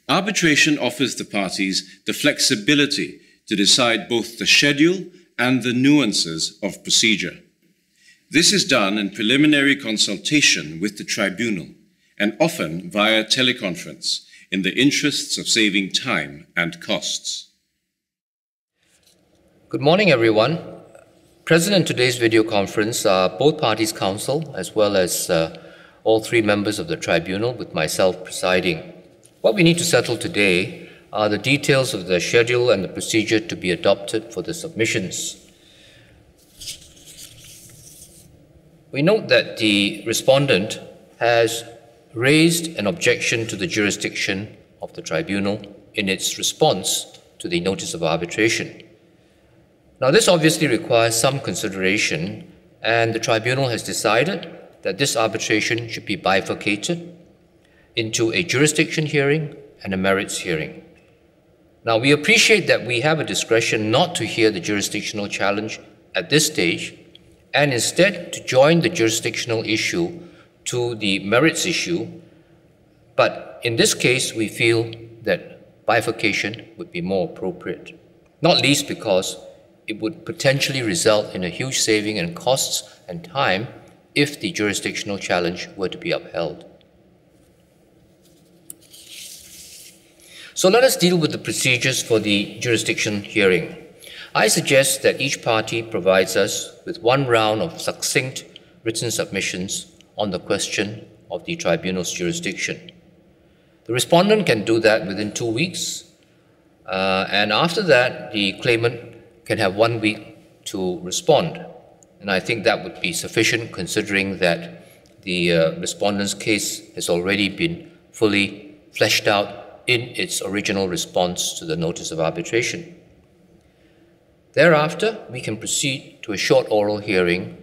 Arbitration offers the parties the flexibility to decide both the schedule and the nuances of procedure. This is done in preliminary consultation with the tribunal and often via teleconference in the interests of saving time and costs. Good morning, everyone. Present in today's video conference are both parties' counsel as well as all three members of the tribunal, with myself presiding. What we need to settle today are the details of the schedule and the procedure to be adopted for the submissions. We note that the respondent has raised an objection to the jurisdiction of the tribunal in its response to the notice of arbitration. Now, this obviously requires some consideration, and the tribunal has decided that this arbitration should be bifurcated into a jurisdiction hearing and a merits hearing. Now, we appreciate that we have a discretion not to hear the jurisdictional challenge at this stage, and instead to join the jurisdictional issue to the merits issue. But in this case, we feel that bifurcation would be more appropriate, not least because it would potentially result in a huge saving in costs and time if the jurisdictional challenge were to be upheld. So let us deal with the procedures for the jurisdiction hearing. I suggest that each party provides us with one round of succinct written submissions on the question of the tribunal's jurisdiction. The respondent can do that within 2 weeks, and after that, the claimant can have 1 week to respond. And I think that would be sufficient, considering that the respondent's case has already been fully fleshed out in its original response to the notice of arbitration. Thereafter, we can proceed to a short oral hearing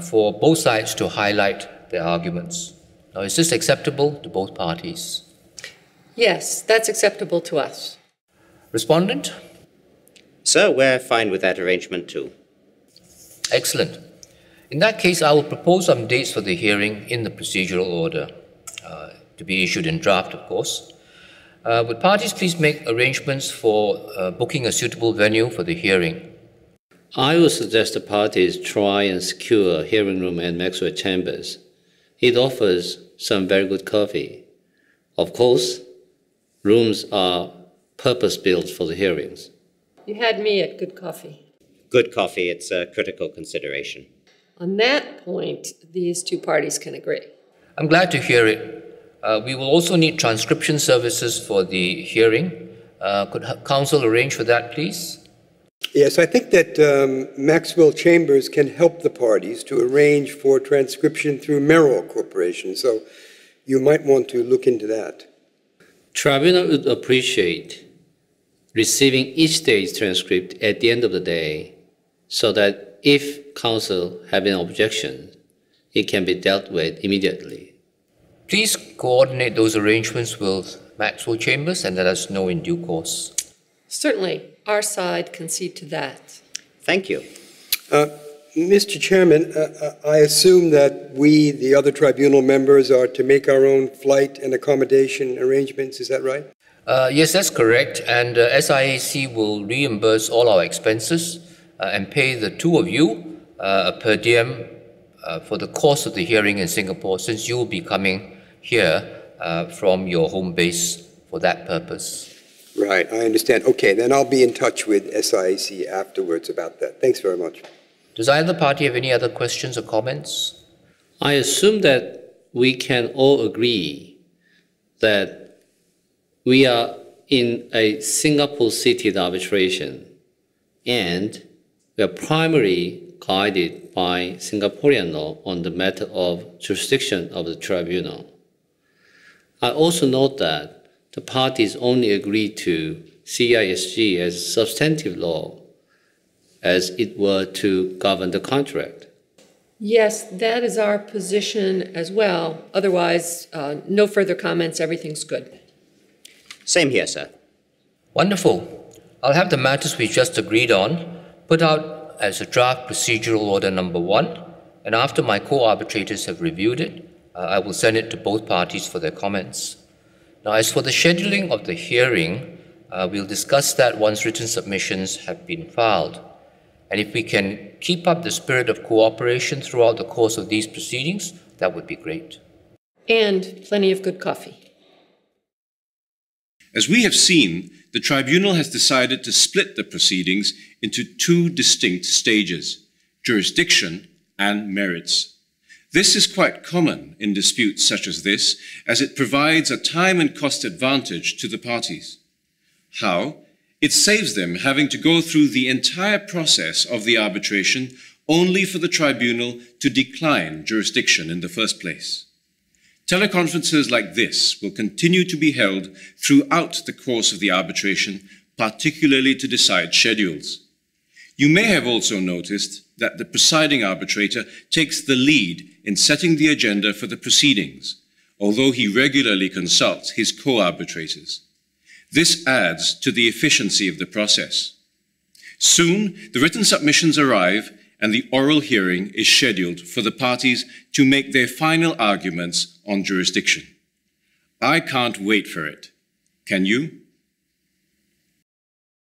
for both sides to highlight their arguments. Now, is this acceptable to both parties? Yes, that's acceptable to us. Respondent? Sir, we're fine with that arrangement too. Excellent. In that case, I will propose some dates for the hearing in the procedural order, to be issued in draft, of course. Would parties please make arrangements for booking a suitable venue for the hearing? I would suggest the parties try and secure a hearing room at Maxwell Chambers. It offers some very good coffee. Of course, rooms are purpose-built for the hearings. You had me at good coffee. Good coffee, it's a critical consideration. On that point, these two parties can agree. I'm glad to hear it. We will also need transcription services for the hearing. Could counsel arrange for that, please? Yes, I think that Maxwell Chambers can help the parties to arrange for transcription through Merrill Corporation, so you might want to look into that. Tribunal would appreciate receiving each day's transcript at the end of the day, so that if counsel have an objection, it can be dealt with immediately. Please coordinate those arrangements with Maxwell Chambers and let us know in due course. Certainly, our side concede to that. Thank you. Mr. Chairman, I assume that we, the other tribunal members, are to make our own flight and accommodation arrangements, is that right? Yes, that's correct, and SIAC will reimburse all our expenses and pay the two of you per diem for the course of the hearing in Singapore, since you will be coming here from your home base for that purpose. Right, I understand. Okay, then I'll be in touch with SIAC afterwards about that. Thanks very much. Does either party have any other questions or comments? I assume that we can all agree that we are in a Singapore-seated arbitration, and we are primarily guided by Singaporean law on the matter of jurisdiction of the tribunal. I also note that the parties only agreed to CISG as substantive law, as it were to govern the contract. Yes, that is our position as well. Otherwise, no further comments. Everything's good. Same here, sir. Wonderful. I'll have the matters we just agreed on put out as a draft procedural order number 1, and after my co-arbitrators have reviewed it, I will send it to both parties for their comments. Now, as for the scheduling of the hearing, we'll discuss that once written submissions have been filed. And if we can keep up the spirit of cooperation throughout the course of these proceedings, that would be great. And plenty of good coffee. As we have seen, the tribunal has decided to split the proceedings into two distinct stages: jurisdiction and merits. This is quite common in disputes such as this, as it provides a time and cost advantage to the parties. How? It saves them having to go through the entire process of the arbitration only for the tribunal to decline jurisdiction in the first place. Teleconferences like this will continue to be held throughout the course of the arbitration, particularly to decide schedules. You may have also noticed that the presiding arbitrator takes the lead in setting the agenda for the proceedings, although he regularly consults his co-arbitrators. This adds to the efficiency of the process. Soon, the written submissions arrive and the oral hearing is scheduled for the parties to make their final arguments on jurisdiction. I can't wait for it. Can you?